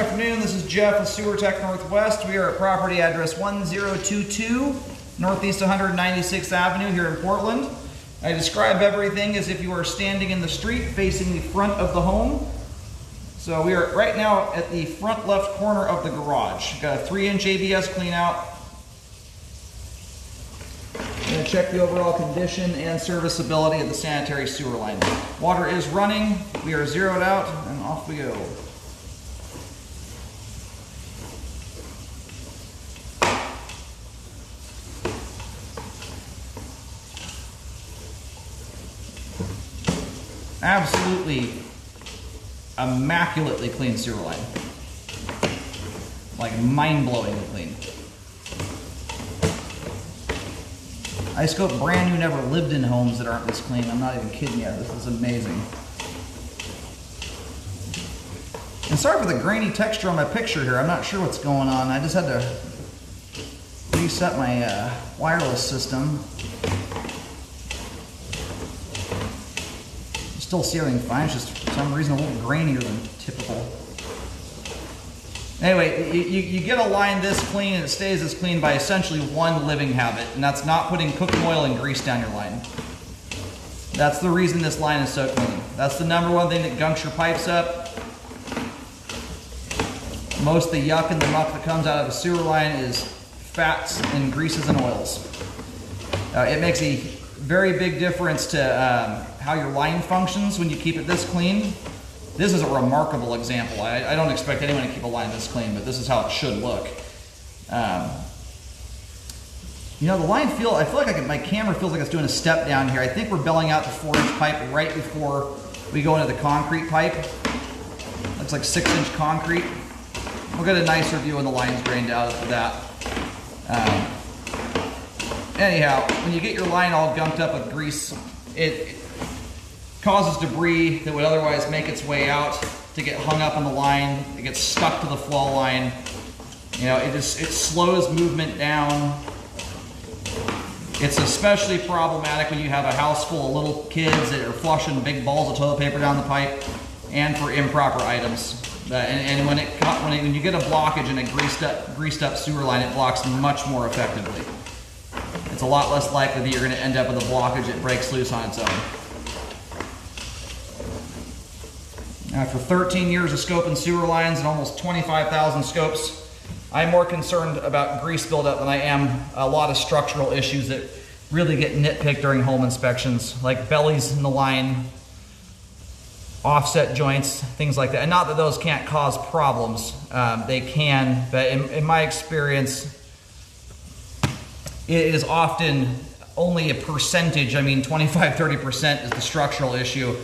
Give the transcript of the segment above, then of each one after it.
afternoon, this is Jeff with Sewer Tech Northwest. We are at property address 1022 Northeast 196th Avenue here in Portland. I describe everything as if you are standing in the street facing the front of the home. So we are right now at the front left corner of the garage. Got a 3-inch ABS clean out. I'm going to check the overall condition and serviceability of the sanitary sewer line. Water is running, we are zeroed out, and off we go. Absolutely immaculately clean sewer line. Like mind-blowingly clean. I scope brand new, never lived in homes that aren't this clean. I'm not even kidding you. This is amazing. And sorry for the grainy texture on my picture here. I'm not sure what's going on. I just had to reset my wireless system. Still see everything fine, it's just for some reason a little grainier than typical. Anyway, you get a line this clean and it stays this clean by essentially one living habit, and that's not putting cooking oil and grease down your line. That's the reason this line is so clean. That's the number one thing that gunks your pipes up. Most of the yuck and the muck that comes out of a sewer line is fats and greases and oils. It makes a very big difference to how your line functions when you keep it this clean. This is a remarkable example. I don't expect anyone to keep a line this clean, but this is how it should look. You know, the line I feel like my camera feels like it's doing a step down here. I think we're belling out the 4-inch pipe right before we go into the concrete pipe. Looks like 6-inch concrete. We'll get a nicer view when the line's drained out after that. Anyhow, when you get your line all gunked up with grease, it causes debris that would otherwise make its way out to get hung up on the line. It gets stuck to the flow line. You know, it slows movement down. It's especially problematic when you have a house full of little kids that are flushing big balls of toilet paper down the pipe, and for improper items. And when you get a blockage in a greased up sewer line, it blocks much more effectively. It's a lot less likely that you're going to end up with a blockage that breaks loose on its own. After 13 years of scoping sewer lines and almost 25,000 scopes, I'm more concerned about grease buildup than I am a lot of structural issues that really get nitpicked during home inspections, like bellies in the line, offset joints, things like that. And not that those can't cause problems. They can, but in my experience, it is often only a percentage. I mean, 25–30% is the structural issue.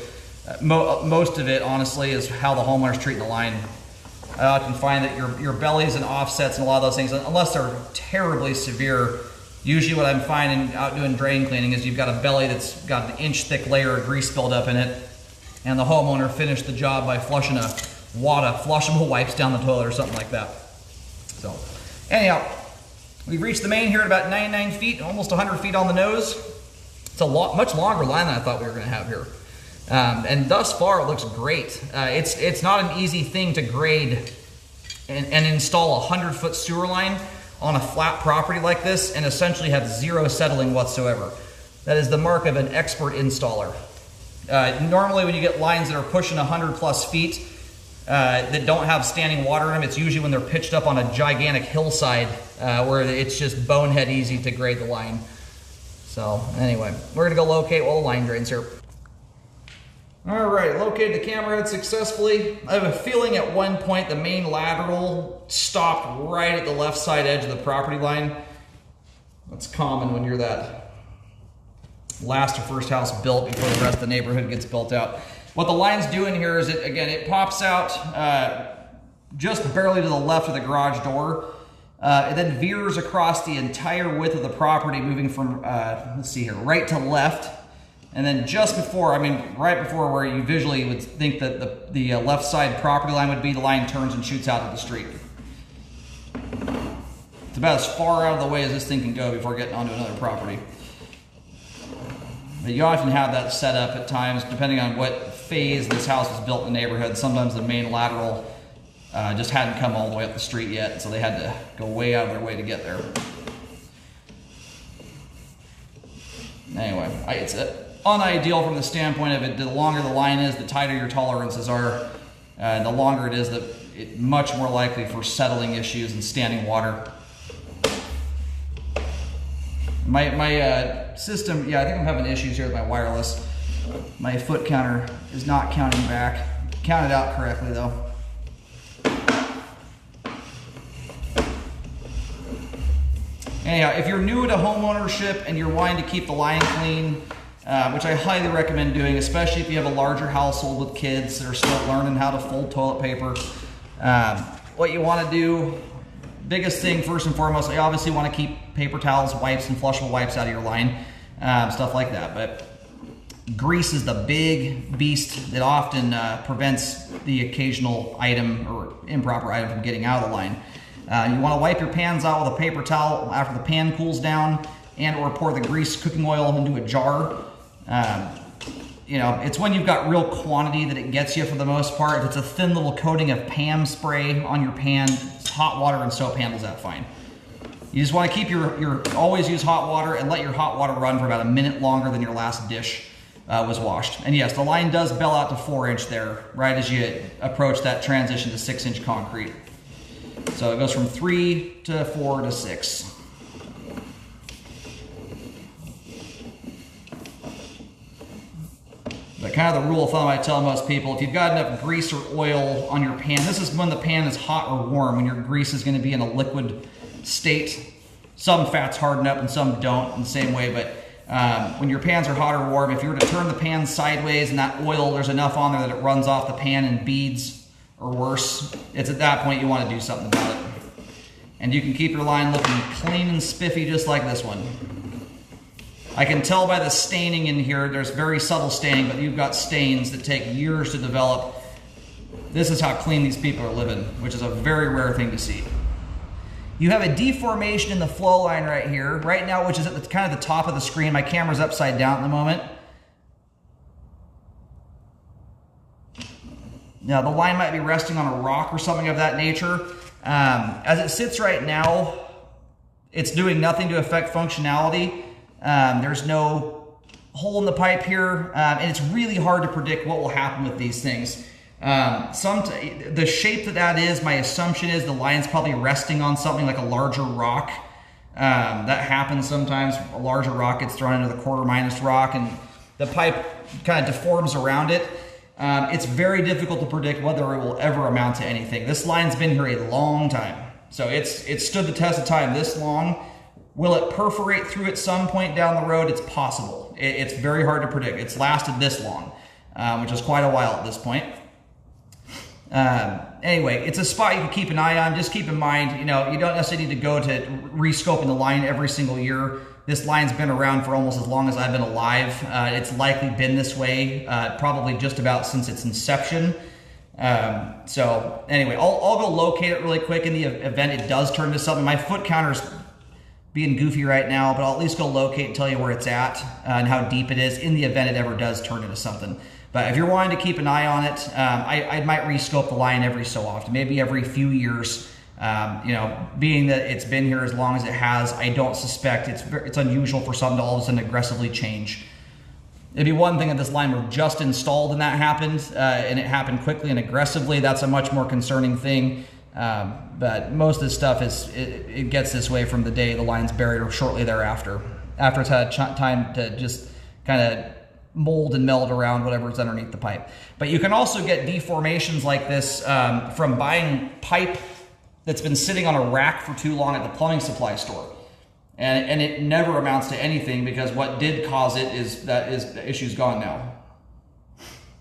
Most of it, honestly, is how the homeowner's treating the line. I often find that your bellies and offsets and a lot of those things, unless they're terribly severe, usually what I'm finding out doing drain cleaning is you've got a belly that's got an inch-thick layer of grease buildup in it, and the homeowner finished the job by flushing a wad of flushable wipes down the toilet or something like that. So, anyhow, we've reached the main here at about 99 feet, almost 100 feet on the nose. It's a much longer line than I thought we were going to have here. And thus far, it looks great. It's not an easy thing to grade and install a 100-foot sewer line on a flat property like this and essentially have zero settling whatsoever. That is the mark of an expert installer. Normally, when you get lines that are pushing 100+ feet that don't have standing water in them, it's usually when they're pitched up on a gigantic hillside where it's just bonehead easy to grade the line. So anyway, we're gonna go locate all the line drains here. All right, located the camera head successfully. I have a feeling at one point the main lateral stopped right at the left side edge of the property line. That's common when you're that last or first house built before the rest of the neighborhood gets built out. What the line's doing here is, it pops out just barely to the left of the garage door. It then veers across the entire width of the property, moving from, let's see here, right to left. And then just before, right before where you visually would think that the left side property line would be, the line turns and shoots out to the street. It's about as far out of the way as this thing can go before getting onto another property. But you often have that set up at times, depending on what phase this house was built in the neighborhood. Sometimes the main lateral Just hadn't come all the way up the street yet, so they had to go way out of their way to get there. Anyway, it's unideal from the standpoint of it. The longer the line is, the tighter your tolerances are. The longer it is, it's much more likely for settling issues and standing water. My system, yeah, I think I'm having issues here with my wireless. My foot counter is not counting back. Counted out correctly though. Anyhow, if you're new to home ownership and you're wanting to keep the line clean, which I highly recommend doing, especially if you have a larger household with kids that are still learning how to fold toilet paper, what you want to do, biggest thing first and foremost, you obviously want to keep paper towels, wipes, and flushable wipes out of your line, stuff like that. But grease is the big beast that often prevents the occasional item or improper item from getting out of the line. You want to wipe your pans out with a paper towel after the pan cools down, and or pour the grease cooking oil into a jar. You know, it's when you've got real quantity that it gets you for the most part. If it's a thin little coating of PAM spray on your pan, hot water and soap handles that fine. You just want to keep always use hot water and let your hot water run for about a minute longer than your last dish was washed. And yes, the line does bell out to 4-inch there, right as you approach that transition to 6-inch concrete. So it goes from 3 to 4 to 6. But kind of the rule of thumb I tell most people, if you've got enough grease or oil on your pan, this is when the pan is hot or warm, when your grease is going to be in a liquid state. Some fats harden up and some don't in the same way, but when your pans are hot or warm, if you were to turn the pan sideways and that oil, there's enough on there that it runs off the pan in beads or worse, it's at that point you want to do something about it. And you can keep your line looking clean and spiffy just like this one. I can tell by the staining in here, there's very subtle staining, but you've got stains that take years to develop. This is how clean these people are living, which is a very rare thing to see. You have a deformation in the flow line right here, right now, which is at the kind of the top of the screen. My camera's upside down at the moment. Now the line might be resting on a rock or something of that nature. As it sits right now, it's doing nothing to affect functionality. There's no hole in the pipe here, and it's really hard to predict what will happen with these things. The shape that is, my assumption is the line's probably resting on something like a larger rock. That happens sometimes. A larger rock gets thrown into the quarter minus rock, and the pipe kind of deforms around it. It's very difficult to predict whether it will ever amount to anything. This line's been here a long time, so it's stood the test of time this long. Will it perforate through at some point down the road? It's possible. It's very hard to predict. It's lasted this long, which is quite a while at this point. Anyway, it's a spot you can keep an eye on. Just keep in mind, you know, you don't necessarily need to go to re-scoping the line every single year. This line's been around for almost as long as I've been alive. It's likely been this way probably just about since its inception. So anyway, I'll go locate it really quick in the event it does turn into something. My foot counter's being goofy right now, but I'll at least go locate and tell you where it's at and how deep it is in the event it ever does turn into something. But if you're wanting to keep an eye on it, I might re-scope the line every so often, maybe every few years. You know, being that it's been here as long as it has, I don't suspect it's unusual for something to all of a sudden aggressively change. It'd be one thing if this line were just installed and that happened, and it happened quickly and aggressively. That's a much more concerning thing. But most of this stuff it gets this way from the day the line's buried or shortly thereafter, after it's had time to just kind of mold and meld around whatever's underneath the pipe. But you can also get deformations like this from buying pipe that's been sitting on a rack for too long at the plumbing supply store. And it never amounts to anything because what did cause it the issue's gone now.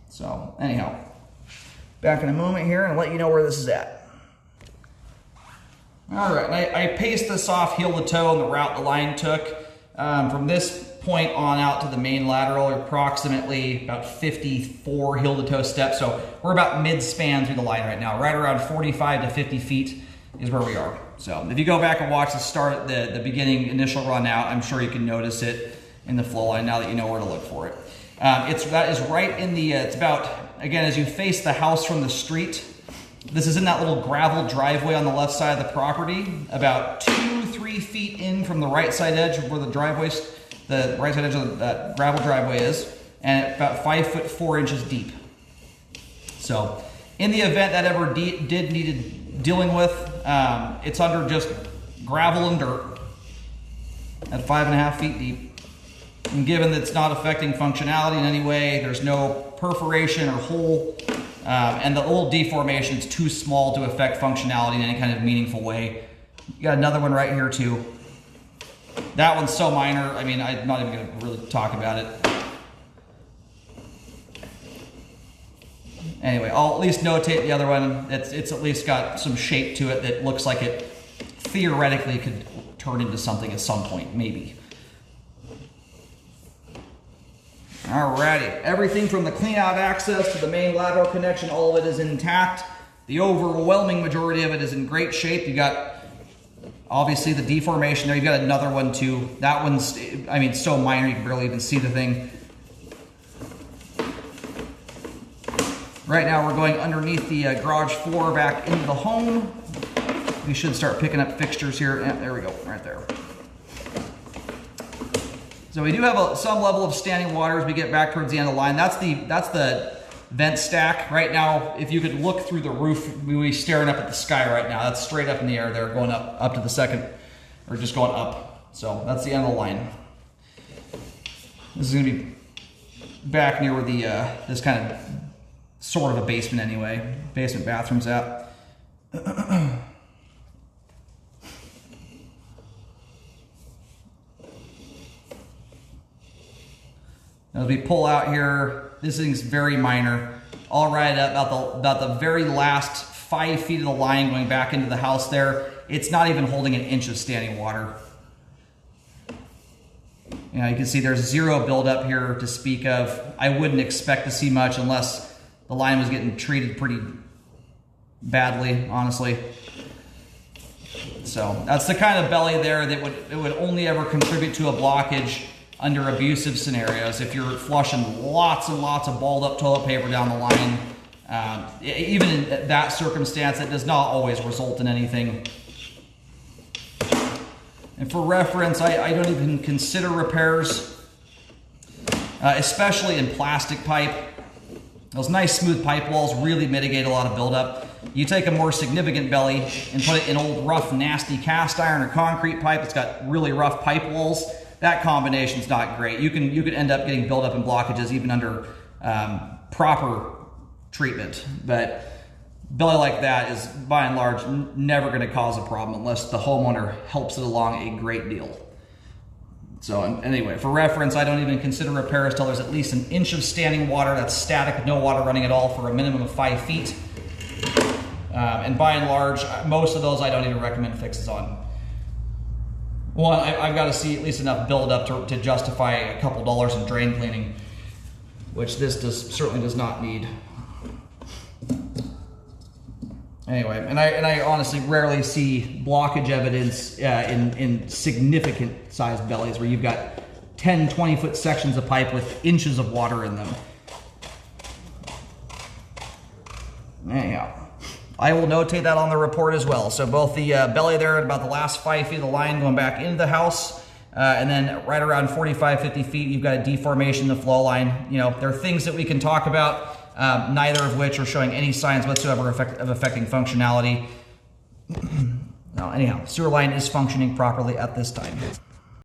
So anyhow, back in a moment here and let you know where this is at. All right, and I paced this off heel to toe on the route the line took. From this point on out to the main lateral, approximately about 54 heel to toe steps. So we're about mid-span through the line right now, right around 45 to 50 feet is where we are. So if you go back and watch the start, the beginning initial run out, I'm sure you can notice it in the flow line now that you know where to look for it. That is right in the, it's about, again, as you face the house from the street, This is in that little gravel driveway on the left side of the property, about 2-3 feet in from the right side edge of where the right side edge of that gravel driveway is, and about 5'4" deep. So, in the event that ever needed dealing with, it's under just gravel and dirt at 5.5 feet deep. And given that it's not affecting functionality in any way, there's no perforation or hole, and the little deformation is too small to affect functionality in any kind of meaningful way. You got another one right here too. That one's so minor, I mean, I'm not even going to really talk about it. Anyway, I'll at least notate the other one. It's at least got some shape to it that looks like it theoretically could turn into something at some point, maybe. Alrighty, everything from the clean out access to the main lateral connection, all of it is intact. The overwhelming majority of it is in great shape. You got obviously the deformation there. You've got another one too. That one's, I mean, so minor you can barely even see the thing. Right now we're going underneath the garage floor back into the home. We should start picking up fixtures here. Yeah, there we go, right there. So we do have some level of standing water as we get back towards the end of the line. That's the vent stack. Right now, if you could look through the roof, we'll be staring up at the sky right now. That's straight up in the air there, going up to the second, or just going up. So that's the end of the line. This is gonna be back near where the this kind of sort of a basement anyway. Basement bathroom's at. As we pull out here, this thing's very minor. All right, about the very last 5 feet of the line going back into the house there, it's not even holding an inch of standing water. You know, you can see there's zero buildup here to speak of. I wouldn't expect to see much unless the line was getting treated pretty badly, honestly. So that's the kind of belly there that would only ever contribute to a blockage under abusive scenarios. If you're flushing lots and lots of balled up toilet paper down the line, even in that circumstance, it does not always result in anything. And for reference, I don't even consider repairs, especially in plastic pipe. Those nice smooth pipe walls really mitigate a lot of buildup. You take a more significant belly and put it in old rough nasty cast iron or concrete pipe that's got really rough pipe walls. That combination's not great. You could end up getting buildup and blockages even under proper treatment. But belly like that is, by and large, never going to cause a problem unless the homeowner helps it along a great deal. So anyway, for reference, I don't even consider repairs till there's at least an inch of standing water that's static, no water running at all, for a minimum of 5 feet. And by and large, most of those I don't even recommend fixes on. One, I've got to see at least enough buildup to justify a couple dollars in drain cleaning, which this certainly does not need. Anyway, and I honestly rarely see blockage evidence in significant sized bellies where you've got 10, 20 foot sections of pipe with inches of water in them. Anyhow, I will notate that on the report as well. So both the belly there at about the last 5 feet of the line going back into the house, and then right around 45, 50 feet, you've got a deformation in the flow line. You know, there are things that we can talk about, neither of which are showing any signs whatsoever of affecting functionality. Now, anyhow, sewer line is functioning properly at this time.